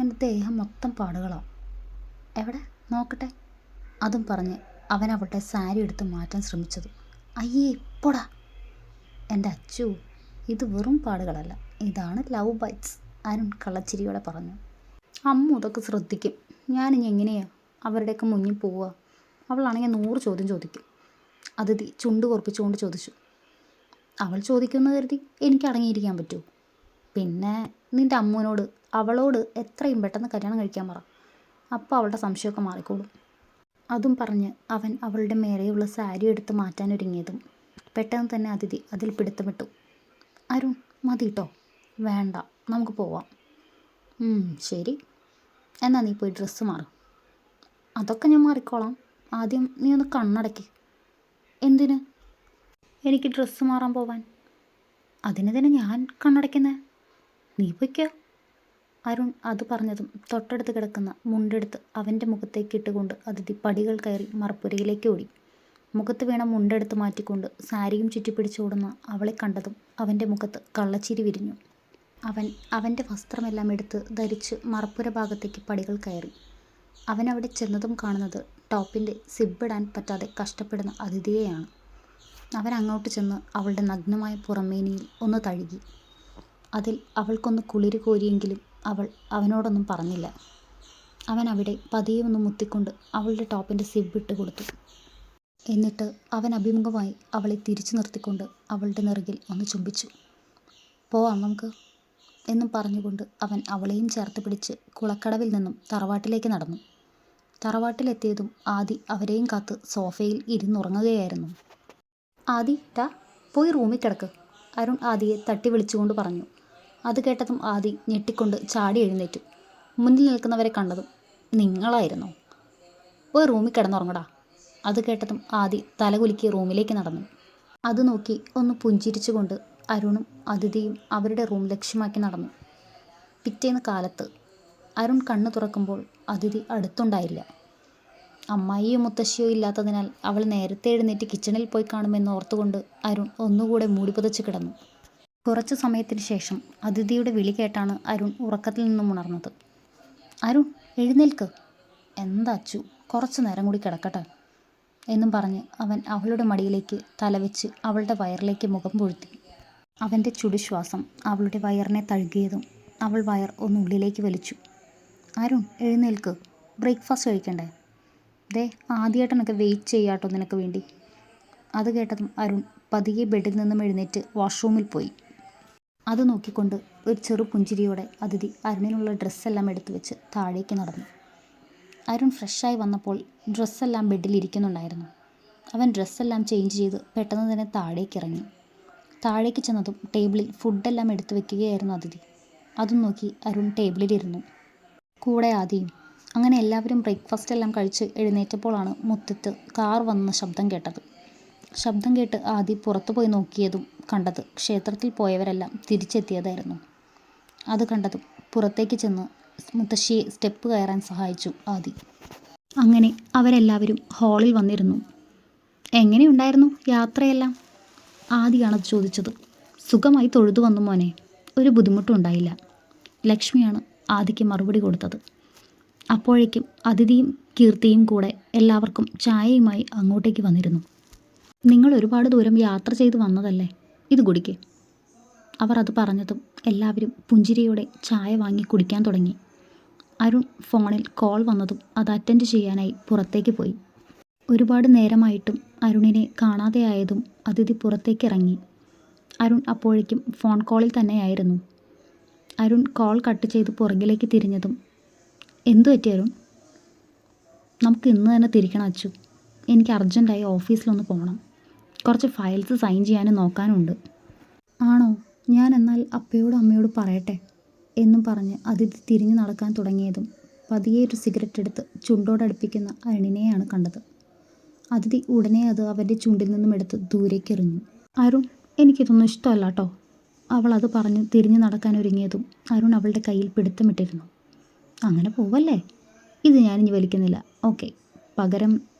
അവൻ്റെ ദേഹം മൊത്തം പാടുകളാണ്. എവിടെ നോക്കട്ടെ. അതും പറഞ്ഞ് അവൻ അവളുടെ സാരി എടുത്ത് മാറ്റാൻ ശ്രമിച്ചത്. അയ്യേ പൊടാ. എൻ്റെ അച്ചു, ഇത് വെറും പാടുകളല്ല, ഇതാണ് ലവ് ബൈറ്റ്സ്, അരുൺ കള്ളച്ചിരിയോടെ പറഞ്ഞു. അമ്മ ഇതൊക്കെ ശ്രദ്ധിക്കും. ഞാനിനി എങ്ങനെയാ അവരുടെയൊക്കെ മുന്നിൽ പോവുക? അവളാണെങ്കിൽ 100 ചോദ്യം ചോദിക്കും. അതിഥി ചുണ്ട് കുറിപ്പിച്ചുകൊണ്ട് ചോദിച്ചു. അവൾ ചോദിക്കുന്ന കരുതി എനിക്ക് അടങ്ങിയിരിക്കാൻ പറ്റുമോ? പിന്നെ നിൻ്റെ അമ്മൂനോട് അവളോട് എത്രയും പെട്ടെന്ന് കല്യാണം കഴിക്കാൻ പറ. അപ്പോൾ അവളുടെ സംശയമൊക്കെ മാറിക്കോളും. അതും പറഞ്ഞ് അവൻ അവളുടെ മേലെയുള്ള സാരി എടുത്ത് മാറ്റാനൊരുങ്ങിയതും പെട്ടെന്ന് തന്നെ അതിഥി അതിൽ പിടുത്തമിട്ടു. അരുൺ മതി കേട്ടോ. വേണ്ട, നമുക്ക് പോവാം. ശരി, എന്നാൽ നീ പോയി ഡ്രസ്സ് മാറും. അതൊക്കെ ഞാൻ മാറിക്കോളാം. ആദ്യം നീ ഒന്ന് കണ്ണടയ്ക്ക്. എന്തിന്? എനിക്ക് ഡ്രസ്സ് മാറാൻ പോവാൻ. അതിന് തന്നെ ഞാൻ കണ്ണടയ്ക്കുന്നേ. നീ പൊയ്ക്കോ. അരുൺ അത് പറഞ്ഞതും തൊട്ടടുത്ത് കിടക്കുന്ന മുണ്ടെടുത്ത് അവൻ്റെ മുഖത്തേക്ക് ഇട്ടുകൊണ്ട് അതിഥി പടികൾ കയറി മറപ്പുരയിലേക്ക് ഓടി. മുഖത്ത് വീണ മുണ്ടെടുത്ത് മാറ്റിക്കൊണ്ട് സാരിയും ചുറ്റിപ്പിടിച്ചോടുന്ന അവളെ കണ്ടതും അവൻ്റെ മുഖത്ത് കള്ളച്ചിരി വിരിഞ്ഞു. അവൻ അവൻ്റെ വസ്ത്രമെല്ലാം എടുത്ത് ധരിച്ച് മറപ്പുര ഭാഗത്തേക്ക് പടികൾ കയറി. അവൻ അവിടെ ചെന്നതും കാണുന്നത് ടോപ്പിൻ്റെ സിബിടാൻ പറ്റാതെ കഷ്ടപ്പെടുന്ന അതിഥിയെയാണ്. അവൻ അങ്ങോട്ട് ചെന്ന് അവളുടെ നഗ്നമായ പുറമേനിയിൽ ഒന്ന് തഴുകി. അതിൽ അവൾക്കൊന്ന് കുളിര് കോരിയെങ്കിലും അവൾ അവനോടൊന്നും പറഞ്ഞില്ല. അവൻ അവിടെ പതിയെ ഒന്ന് മുത്തിക്കൊണ്ട് അവളുടെ ടോപ്പിൻ്റെ സിബിട്ട് കൊടുത്തു. എന്നിട്ട് അവൻ അഭിമുഖമായി അവളെ തിരിച്ചു നിർത്തിക്കൊണ്ട് അവളുടെ നെറുകിൽ ഒന്ന് ചുംബിച്ചു. പോവാം നമുക്ക് എന്നും പറഞ്ഞുകൊണ്ട് അവൻ അവളെയും ചേർത്ത് പിടിച്ച് കുളക്കടവിൽ നിന്നും തറവാട്ടിലേക്ക് നടന്നു. തറവാട്ടിലെത്തിയതും ആദി അവരെയും കാത്ത് സോഫയിൽ ഇരുന്നുറങ്ങുകയായിരുന്നു. ആദി ടാ, പോയി റൂമിൽ കിടക്ക്, അരുൺ ആദിയെ തട്ടി വിളിച്ചുകൊണ്ട് പറഞ്ഞു. അത് കേട്ടതും ആദി ഞെട്ടിക്കൊണ്ട് ചാടി എഴുന്നേറ്റു. മുന്നിൽ നിൽക്കുന്നവരെ കണ്ടതും നിങ്ങളായിരുന്നോ? പോയി റൂമിൽ കിടന്നുറങ്ങടാ. അത് കേട്ടതും ആദി തലകുലുക്കി റൂമിലേക്ക് നടന്നു. അത് നോക്കി ഒന്ന് പുഞ്ചിരിച്ചുകൊണ്ട് അരുണും അതിഥിയും അവരുടെ റൂം ലക്ഷ്യമാക്കി നടന്നു. പിറ്റേന്ന് കാലത്ത് അരുൺ കണ്ണു തുറക്കുമ്പോൾ അതിഥി അടുത്തുണ്ടായില്ല. അമ്മായിയോ മുത്തശ്ശിയോ ഇല്ലാത്തതിനാൽ അവൾ നേരത്തെ എഴുന്നേറ്റ് കിച്ചണിൽ പോയി കാണുമെന്ന് ഓർത്തുകൊണ്ട് അരുൺ ഒന്നുകൂടെ മൂടിപ്പുതച്ച് കിടന്നു. കുറച്ചു സമയത്തിന് ശേഷം അതിഥിയുടെ വിളി കേട്ടാണ് അരുൺ ഉറക്കത്തിൽ നിന്നും ഉണർന്നത്. അരുൺ എഴുന്നേൽക്ക്. എന്താ അച്ചു, കുറച്ചു നേരം കൂടി കിടക്കട്ടെ എന്നും പറഞ്ഞ് അവൻ അവളുടെ മടിയിലേക്ക് തലവെച്ച് അവളുടെ വയറിലേക്ക് മുഖം പൊഴുത്തി. അവൻ്റെ ചുടുശ്വാസം അവളുടെ വയറിനെ തഴുകിയതും അവൾ വയർ ഒന്നുള്ളിലേക്ക് വലിച്ചു. അരുൺ എഴുന്നേൽക്ക്, ബ്രേക്ക്ഫാസ്റ്റ് കഴിക്കണ്ടേ? ദേ ആദ്യേട്ടനൊക്കെ വെയിറ്റ് ചെയ്യാട്ടോ നിനക്ക് വേണ്ടി. അത് കേട്ടതും അരുൺ പതിയെ ബെഡിൽ നിന്നും എഴുന്നേറ്റ് വാഷ്റൂമിൽ പോയി. അത് നോക്കിക്കൊണ്ട് ഒരു ചെറു പുഞ്ചിരിയോടെ അതിഥി അരുണിനുള്ള ഡ്രസ്സെല്ലാം എടുത്തു വെച്ച് താഴേക്ക് നടന്നു. അരുൺ ഫ്രഷായി വന്നപ്പോൾ ഡ്രസ്സെല്ലാം ബെഡിൽ ഇരിക്കുന്നുണ്ടായിരുന്നു. അവൻ ഡ്രസ്സെല്ലാം ചേഞ്ച് ചെയ്ത് പെട്ടെന്ന് തന്നെ താഴേക്ക് ഇറങ്ങി. താഴേക്ക് ചെന്നതും ടേബിളിൽ ഫുഡെല്ലാം എടുത്തു വെക്കുകയായിരുന്നു അതിഥി. അതും നോക്കി അരുൺ ടേബിളിലിരുന്നു. കൂടെ ആദിയും. അങ്ങനെ എല്ലാവരും ബ്രേക്ക്ഫാസ്റ്റ് എല്ലാം കഴിച്ച് എഴുന്നേറ്റപ്പോഴാണ് മുറ്റത്ത് കാർ വന്ന ശബ്ദം കേട്ടത്. ശബ്ദം കേട്ട് ആദി പുറത്തു പോയി നോക്കിയതും കണ്ടത് ക്ഷേത്രത്തിൽ പോയവരെല്ലാം തിരിച്ചെത്തിയതായിരുന്നു. അത് കണ്ടതും പുറത്തേക്ക് ചെന്ന് മുത്തശ്ശിയെ സ്റ്റെപ്പ് കയറാൻ സഹായിച്ചു ആദി. അങ്ങനെ അവരെല്ലാവരും ഹാളിൽ വന്നിരുന്നു. എങ്ങനെയുണ്ടായിരുന്നു യാത്രയെല്ലാം? ആദിയാണത് ചോദിച്ചത്. സുഖമായി തൊഴുതു വന്നു മോനെ, ഒരു ബുദ്ധിമുട്ടും ഉണ്ടായില്ല. ലക്ഷ്മിയാണ് ആദിക്ക് മറുപടി കൊടുത്തത്. അപ്പോഴേക്കും അതിഥിയും കീർത്തിയും കൂടെ എല്ലാവർക്കും ചായയുമായി അങ്ങോട്ടേക്ക് വന്നിരുന്നു. നിങ്ങൾ ഒരുപാട് ദൂരം യാത്ര ചെയ്ത് വന്നതല്ലേ, ഇത് കുടിക്ക്. അവർ അത് പറഞ്ഞതും എല്ലാവരും പുഞ്ചിരിയോടെ ചായ വാങ്ങി കുടിക്കാൻ തുടങ്ങി. അരുൺ ഫോണിൽ കോൾ വന്നതും അത് അറ്റൻഡ് ചെയ്യാനായി പുറത്തേക്ക് പോയി. ഒരുപാട് നേരമായിട്ടും അരുണിനെ കാണാതെയായതും അതിഥി പുറത്തേക്ക് ഇറങ്ങി. അരുൺ അപ്പോഴേക്കും ഫോൺ കോളിൽ തന്നെയായിരുന്നു. അരുൺ കോൾ കട്ട് ചെയ്ത് പുറകിലേക്ക് തിരിഞ്ഞതും എന്തു പറ്റി അരുൺ? നമുക്ക് ഇന്ന് തന്നെ തിരിക്കണം അച്ചു. എനിക്ക് അർജൻറ്റായി ഓഫീസിലൊന്ന് പോകണം. കുറച്ച് ഫയൽസ് സൈൻ ചെയ്യാനും നോക്കാനുണ്ട്. ആണോ? ഞാൻ എന്നാൽ അപ്പയോടും അമ്മയോട് പറയട്ടെ എന്നും പറഞ്ഞ് അതിഥി തിരിഞ്ഞു നടക്കാൻ തുടങ്ങിയതും പതിയെ ഒരു സിഗരറ്റ് എടുത്ത് ചുണ്ടോടടുപ്പിക്കുന്ന അരുണിനെയാണ് കണ്ടത്. അതിഥി ഉടനെ അത് അവൻ്റെ ചുണ്ടിൽ നിന്നും എടുത്ത് ദൂരേക്ക് എറിഞ്ഞു. അരുൺ, എനിക്കിതൊന്നും ഇഷ്ടമല്ല കേട്ടോ. അവൾ അത് പറഞ്ഞ് തിരിഞ്ഞു നടക്കാൻ ഒരുങ്ങിയതും അരുൺ അവളുടെ കയ്യിൽ പിടുത്തമിട്ടിരുന്നു. അങ്ങനെ പോവല്ലേ, ഇത് ഞാനിനി വലിക്കുന്നില്ല. ഓക്കെ, പകരം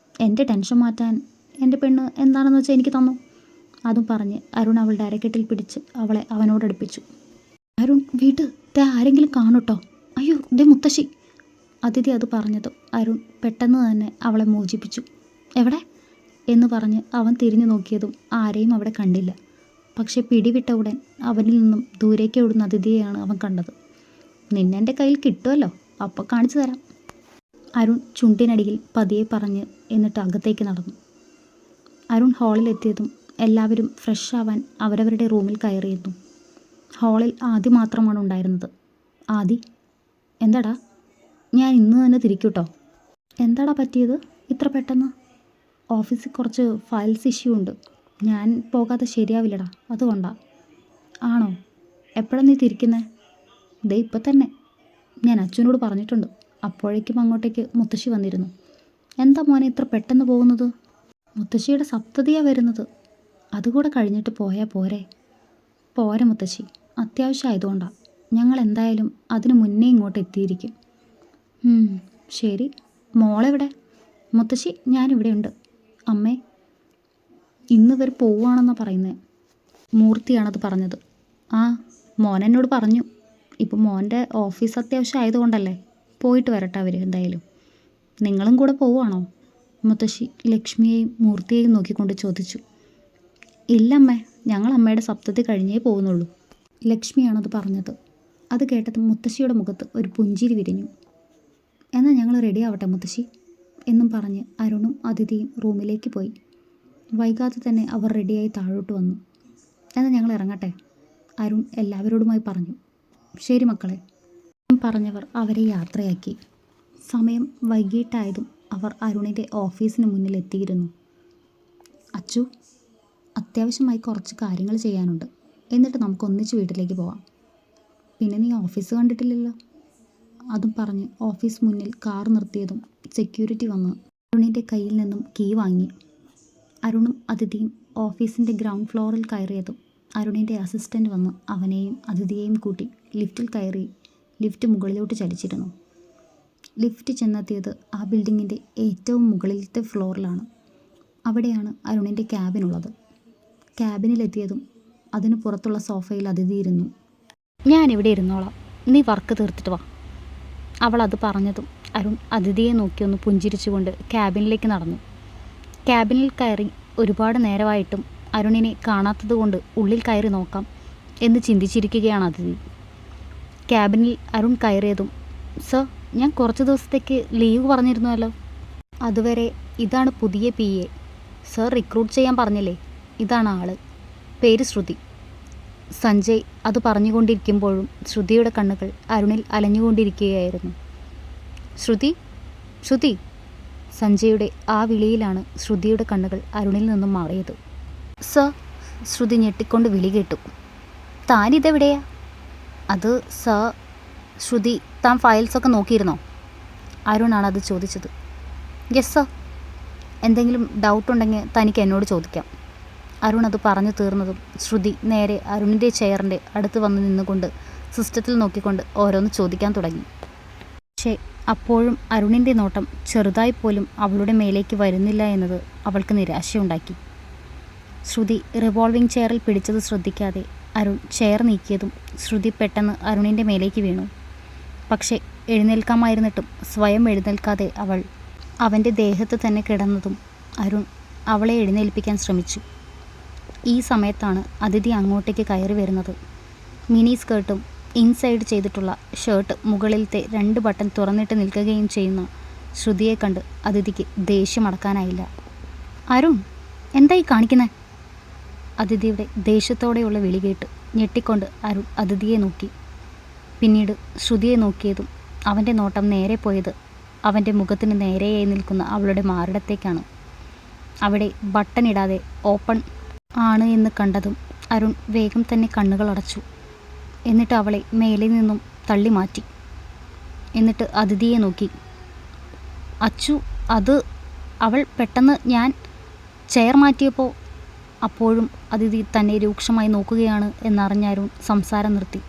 എൻ്റെ ടെൻഷൻ മാറ്റാൻ എൻ്റെ പെണ്ണ് എന്താണെന്ന് വെച്ചാൽ എനിക്ക് തന്നു. അതും പറഞ്ഞ് അരുൺ അവളുടെ അരക്കെട്ടിൽ പിടിച്ച് അവളെ അവനോടടുപ്പിച്ചു. അരുൺ വീട്ട് ആരെങ്കിലും കാണൂട്ടോ, അയ്യോ ദേ മുത്തശ്ശി. അതിഥി അത് പറഞ്ഞതും അരുൺ പെട്ടെന്ന് തന്നെ അവളെ മോചിപ്പിച്ചു. എവിടെ എന്ന് പറഞ്ഞ് അവൻ തിരിഞ്ഞു നോക്കിയതും ആരെയും അവിടെ കണ്ടില്ല. പക്ഷെ പിടിവിട്ട ഉടൻ അവനിൽ നിന്നും ദൂരേക്ക് ഓടുന്ന അതിഥിയെയാണ് അവൻ കണ്ടത്. നിന്നെ എൻ്റെ കയ്യിൽ കിട്ടുമല്ലോ, അപ്പോൾ കാണിച്ചു തരാം. അരുൺ ചുണ്ടിനടിയിൽ പതിയെ പറഞ്ഞ് എന്നിട്ട് അകത്തേക്ക് നടന്നു. അരുൺ ഹാളിലെത്തിയതും എല്ലാവരും ഫ്രഷ് ആവാൻ അവരവരുടെ റൂമിൽ കയറിയിരുന്നു. ഹാളിൽ ആദി മാത്രമാണ് ഉണ്ടായിരുന്നത്. ആദി, എന്താടാ? ഞാൻ ഇന്ന് തന്നെ തിരിക്കൂട്ടോ. എന്താടാ പറ്റിയത് ഇത്ര പെട്ടെന്ന്? ഓഫീസിൽ കുറച്ച് ഫയൽസ് ഇഷ്യൂ ഉണ്ട്. ഞാൻ പോകാതെ ശരിയാവില്ലടാ, അതുകൊണ്ടാ. ആണോ? എപ്പോഴാണ് നീ തിരിക്കുന്നത്? ദേ ഇപ്പം തന്നെ. ഞാൻ അച്ഛനോട് പറഞ്ഞിട്ടുണ്ട്. അപ്പോഴേക്കും അങ്ങോട്ടേക്ക് മുത്തശ്ശി വന്നിരുന്നു. എന്താ മോനെ ഇത്ര പെട്ടെന്ന് പോകുന്നത്? മുത്തശ്ശിയുടെ സപ്തതിയാണ് വരുന്നത്. അതുകൂടെ കഴിഞ്ഞിട്ട് പോയാൽ പോരെ? പോരെ മുത്തശ്ശി, അത്യാവശ്യമായതുകൊണ്ടാണ്. ഞങ്ങൾ എന്തായാലും അതിന് മുന്നേ ഇങ്ങോട്ട് എത്തിയിരിക്കും. ശരി. മോളെവിടെ? മുത്തശ്ശി, ഞാനിവിടെ ഉണ്ട്. അമ്മേ, ഇന്ന് ഇവർ പോവുകയാണെന്നാണ് പറയുന്നത്. മൂർത്തിയാണത് പറഞ്ഞത്. ആ, മോനെന്നോട് പറഞ്ഞു. ഇപ്പം മോൻ്റെ ഓഫീസ് അത്യാവശ്യം ആയതുകൊണ്ടല്ലേ. പോയിട്ട് വരട്ടെ അവർ എന്തായാലും. നിങ്ങളും കൂടെ പോവുകയാണോ? മുത്തശ്ശി ലക്ഷ്മിയെയും മൂർത്തിയെയും നോക്കിക്കൊണ്ട് ചോദിച്ചു. ഇല്ലമ്മേ, ഞങ്ങൾ അമ്മയുടെ സപ്തതി കഴിഞ്ഞേ പോകുന്നുള്ളൂ. ലക്ഷ്മിയാണത് പറഞ്ഞത്. അത് കേട്ടത് മുത്തശ്ശിയുടെ മുഖത്ത് ഒരു പുഞ്ചിരി വിരിഞ്ഞു. എന്നാൽ ഞങ്ങൾ റെഡി ആവട്ടെ മുത്തശ്ശി എന്നും പറഞ്ഞ് അരുണും അതിഥിയും റൂമിലേക്ക് പോയി. വൈകാതെ തന്നെ അവർ റെഡിയായി താഴോട്ട് വന്നു. എന്നാൽ ഞങ്ങൾ ഇറങ്ങട്ടെ, അരുൺ എല്ലാവരോടുമായി പറഞ്ഞു. ശരി മക്കളെ പറഞ്ഞവർ അവരെ യാത്രയാക്കി. സമയം വൈകിട്ടായതും അവർ അരുണിൻ്റെ ഓഫീസിന് മുന്നിൽ എത്തിയിരുന്നു. അച്ചു, അത്യാവശ്യമായി കുറച്ച് കാര്യങ്ങൾ ചെയ്യാനുണ്ട്. എന്നിട്ട് നമുക്ക് ഒന്നിച്ച് വീട്ടിലേക്ക് പോവാം. പിന്നെ നീ ഓഫീസ് കണ്ടിട്ടില്ലല്ലോ. അതും പറഞ്ഞ് ഓഫീസ് മുന്നിൽ കാർ നിർത്തിയതും സെക്യൂരിറ്റി വന്ന് അരുണിൻ്റെ കയ്യിൽ നിന്നും കീ വാങ്ങി. അരുണും അതിഥിയും ഓഫീസിൻ്റെ ഗ്രൗണ്ട് ഫ്ലോറിൽ കയറിയതും അരുണിൻ്റെ അസിസ്റ്റൻ്റ് വന്ന് അവനെയും അതിഥിയെയും കൂട്ടി ലിഫ്റ്റിൽ കയറി ലിഫ്റ്റ് മുകളിലോട്ട് ചലിച്ചിരുന്നു. ലിഫ്റ്റ് ചെന്നെത്തിയത് ആ ബിൽഡിങ്ങിൻ്റെ ഏറ്റവും മുകളിലത്തെ ഫ്ലോറിലാണ്. അവിടെയാണ് അരുണിൻ്റെ ക്യാബിനുള്ളത്. ക്യാബിനിലെത്തിയതും അതിന് പുറത്തുള്ള സോഫയിൽ അതിഥി ഇരുന്നു. ഞാനിവിടെ ഇരുന്നോളാം, നീ വർക്ക് തീർത്തിട്ട് വാ. അവൾ അത് പറഞ്ഞതും അരുൺ അതിഥിയെ നോക്കിയൊന്ന് പുഞ്ചിരിച്ചുകൊണ്ട് ക്യാബിനിലേക്ക് നടന്നു. ക്യാബിനിൽ കയറി ഒരുപാട് നേരമായിട്ടും അരുണിനെ കാണാത്തതുകൊണ്ട് ഉള്ളിൽ കയറി നോക്കാം എന്ന് ചിന്തിച്ചിരിക്കുകയാണ് അതിഥി. ക്യാബിനിൽ അരുൺ കയറിയതും, സർ, ഞാൻ കുറച്ച് ദിവസത്തേക്ക് ലീവ് പറഞ്ഞിരുന്നുവല്ലോ. അതുവരെ ഇതാണ് പുതിയ PA. സർ റിക്രൂട്ട് ചെയ്യാൻ പറഞ്ഞില്ലേ, ഇതാണ് ആള്. പേര് ശ്രുതി. സഞ്ജയ് അത് പറഞ്ഞുകൊണ്ടിരിക്കുമ്പോഴും ശ്രുതിയുടെ കണ്ണുകൾ അരുണിൽ അലഞ്ഞുകൊണ്ടിരിക്കുകയായിരുന്നു. ശ്രുതി, ശ്രുതി. സഞ്ജയുടെ ആ വിളിയിലാണ് ശ്രുതിയുടെ കണ്ണുകൾ അരുണിൽ നിന്നും മാറിയത്. സർ, ശ്രുതി ഞെട്ടിക്കൊണ്ട് വിളി കേട്ടു. താനിതെവിടെയാ? അത് സർ, ശ്രുതി, താൻ ഫയൽസൊക്കെ നോക്കിയിരുന്നോ? അരുണാണ് അത് ചോദിച്ചത്. Yes sir. എന്തെങ്കിലും ഡൗട്ട് ഉണ്ടെങ്കിൽ തനിക്ക് എന്നോട് ചോദിക്കാം. അരുൺ അത് പറഞ്ഞു തീർന്നതും ശ്രുതി നേരെ അരുണിൻ്റെ ചെയറിൻ്റെ അടുത്ത് വന്ന് നിന്നുകൊണ്ട് സിസ്റ്റത്തിൽ നോക്കിക്കൊണ്ട് ഓരോന്ന് ചോദിക്കാൻ തുടങ്ങി. പക്ഷേ അപ്പോഴും അരുണിൻ്റെ നോട്ടം ചെറുതായി പോലും അവളുടെ മേലേക്ക് വരുന്നില്ല എന്നത് അവൾക്ക് നിരാശയുണ്ടാക്കി. ശ്രുതി റിവോൾവിംഗ് ചെയറിൽ പിടിച്ചത് ശ്രദ്ധിക്കാതെ അരുൺ ചെയർ നീക്കിയതും ശ്രുതി പെട്ടെന്ന് അരുണിൻ്റെ മേലേക്ക് വീണു. പക്ഷേ എഴുന്നേൽക്കാമായിരുന്നിട്ടും സ്വയം എഴുന്നേൽക്കാതെ അവൾ അവൻ്റെ ദേഹത്ത് തന്നെ കിടന്നതും അരുൺ അവളെ എഴുന്നേൽപ്പിക്കാൻ ശ്രമിച്ചു. ഈ സമയത്താണ് അതിഥി അങ്ങോട്ടേക്ക് കയറി വരുന്നത്. മിനി സ്കേർട്ടും ഇൻസൈഡ് ചെയ്തിട്ടുള്ള ഷർട്ട് മുകളിലത്തെ 2 ബട്ടൺ തുറന്നിട്ട് നിൽക്കുകയും ചെയ്യുന്ന ശ്രുതിയെ കണ്ട് അതിഥിക്ക് ദേഷ്യമടക്കാനായില്ല. അരുൺ, എന്തായി കാണിക്കുന്നത്? അതിഥിയുടെ ദേഷ്യത്തോടെയുള്ള വിളി കേട്ട് ഞെട്ടിക്കൊണ്ട് അരുൺ അതിഥിയെ നോക്കി. പിന്നീട് ശ്രുതിയെ നോക്കിയതും അവൻ്റെ നോട്ടം നേരെ പോയത് അവൻ്റെ മുഖത്തിന് നേരെയായി നിൽക്കുന്ന അവളുടെ മാറിടത്തേക്കാണ്. അവിടെ ബട്ടൺ ഇടാതെ ഓപ്പൺ ആണ് എന്ന് കണ്ടതും അരുൺ വേഗം തന്നെ കണ്ണുകൾ അടച്ചു. എന്നിട്ട് അവളെ മേലെ നിന്നും തള്ളി മാറ്റി. എന്നിട്ട് അതിഥിയെ നോക്കി. അച്ചു, അത് അവൾ പെട്ടെന്ന് ഞാൻ ചെയർ മാറ്റിയപ്പോൾ. അപ്പോഴും അതിഥി തന്നെ രൂക്ഷമായി നോക്കുകയാണ് എന്നറിഞ്ഞ അരുൺ സംസാരം നിർത്തി.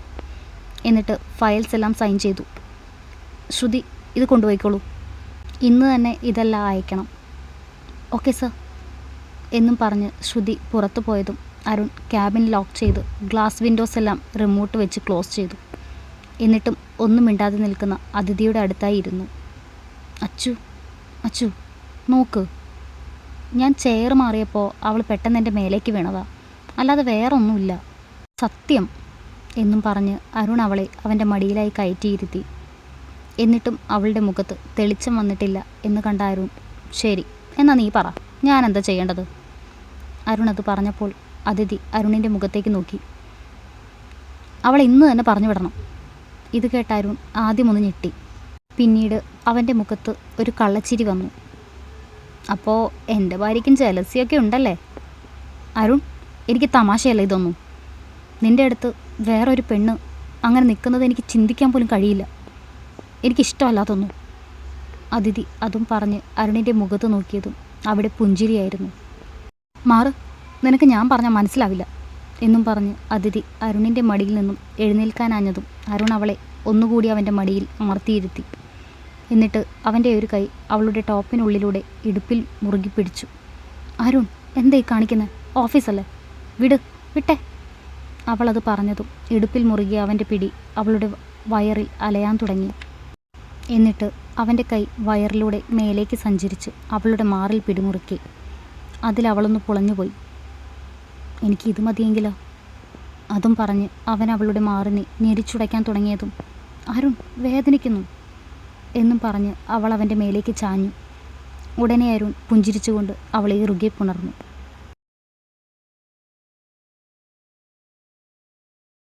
എന്നിട്ട് ഫയൽസ് എല്ലാം സൈൻ ചെയ്തു. ശ്രുതി, ഇത് കൊണ്ടുപോയിക്കോളൂ. ഇന്ന് തന്നെ ഇതെല്ലാം അയക്കണം. ഓക്കെ സർ എന്നും പറഞ്ഞ് ശ്രുതി പുറത്തു പോയതും അരുൺ ക്യാബിൻ ലോക്ക് ചെയ്ത് ഗ്ലാസ് വിൻഡോസ് എല്ലാം റിമോട്ട് വെച്ച് ക്ലോസ് ചെയ്തു. എന്നിട്ടും ഒന്നും മിണ്ടാതെ നിൽക്കുന്ന അതിഥിയുടെ അടുത്തായി ഇരുന്നു. അച്ചു, അച്ചു നോക്ക്. ഞാൻ ചെയർ മാറിയപ്പോൾ അവൾ പെട്ടെന്ന് എൻ്റെ മേലേക്ക് വീണതാ, അല്ലാതെ വേറെ ഒന്നുമില്ല, സത്യം എന്നും പറഞ്ഞ് അരുൺ അവളെ അവൻ്റെ മടിയിലായി കയറ്റിയിരുത്തി. എന്നിട്ടും അവളുടെ മുഖത്ത് തെളിച്ചം വന്നിട്ടില്ല എന്ന് കണ്ട അരുൺ, ശരി എന്നാ നീ പറ, ഞാൻ എന്താ ചെയ്യേണ്ടത്? അരുൺ അത് പറഞ്ഞപ്പോൾ അതിഥി അരുണിൻ്റെ മുഖത്തേക്ക് നോക്കി. അവളെ ഇന്ന് തന്നെ പറഞ്ഞു വിടണം. ഇത് കേട്ട അരുൺ ആദ്യമൊന്ന് ഞെട്ടി. പിന്നീട് അവൻ്റെ മുഖത്ത് ഒരു കള്ളച്ചിരി വന്നു. അപ്പോൾ എൻ്റെ ഭാര്യയ്ക്കും ജലസിയൊക്കെ ഉണ്ടല്ലേ? അരുൺ, എനിക്ക് തമാശയല്ല ഇതൊന്നും. നിൻ്റെ അടുത്ത് വേറൊരു പെണ്ണ് അങ്ങനെ നിൽക്കുന്നത് എനിക്ക് ചിന്തിക്കാൻ പോലും കഴിയില്ല. എനിക്കിഷ്ടമല്ലാതൊന്നും. അതിഥി അതും പറഞ്ഞ് അരുണിൻ്റെ മുഖത്ത് നോക്കിയതും അവിടെ പുഞ്ചിരിയായിരുന്നു. മാറ്, നിനക്ക് ഞാൻ പറഞ്ഞാൽ മനസ്സിലാവില്ല എന്നും പറഞ്ഞ് അതിഥി അരുണിൻ്റെ മടിയിൽ നിന്നും എഴുന്നേൽക്കാനാഞ്ഞതും അരുൺ അവളെ ഒന്നുകൂടി അവൻ്റെ മടിയിൽ അമർത്തിയിരുത്തി. എന്നിട്ട് അവൻ്റെ ഒരു കൈ അവളുടെ ടോപ്പിനുള്ളിലൂടെ ഇടുപ്പിൽ മുറുകി പിടിച്ചു. അരുൺ, എന്തായി കാണിക്കുന്നത്? ഓഫീസല്ലേ, വിട്ടേ. അവളത് പറഞ്ഞതും ഇടുപ്പിൽ മുറുകിയ അവൻ്റെ പിടി അവളുടെ വയറിൽ അലയാൻ തുടങ്ങി. എന്നിട്ട് അവൻ്റെ കൈ വയറിലൂടെ മേലേക്ക് സഞ്ചരിച്ച് അവളുടെ മാറിൽ പിടിമുറുക്കി. അതിലവളൊന്ന് പുളഞ്ഞുപോയി. എനിക്ക് ഇത് മതിയെങ്കിലോ? അതും പറഞ്ഞ് അവൻ അവളുടെ മാറിനെ ഞെരിച്ചുടയ്ക്കാൻ തുടങ്ങിയതും അരുൺ, വേദനിക്കുന്നു എന്നും പറഞ്ഞ് അവൾ അവൻ്റെ മേലേക്ക് ചാഞ്ഞു. ഉടനെ അരുൺ പുഞ്ചിരിച്ചുകൊണ്ട് അവളെ ഇറുകെ പുണർന്നു.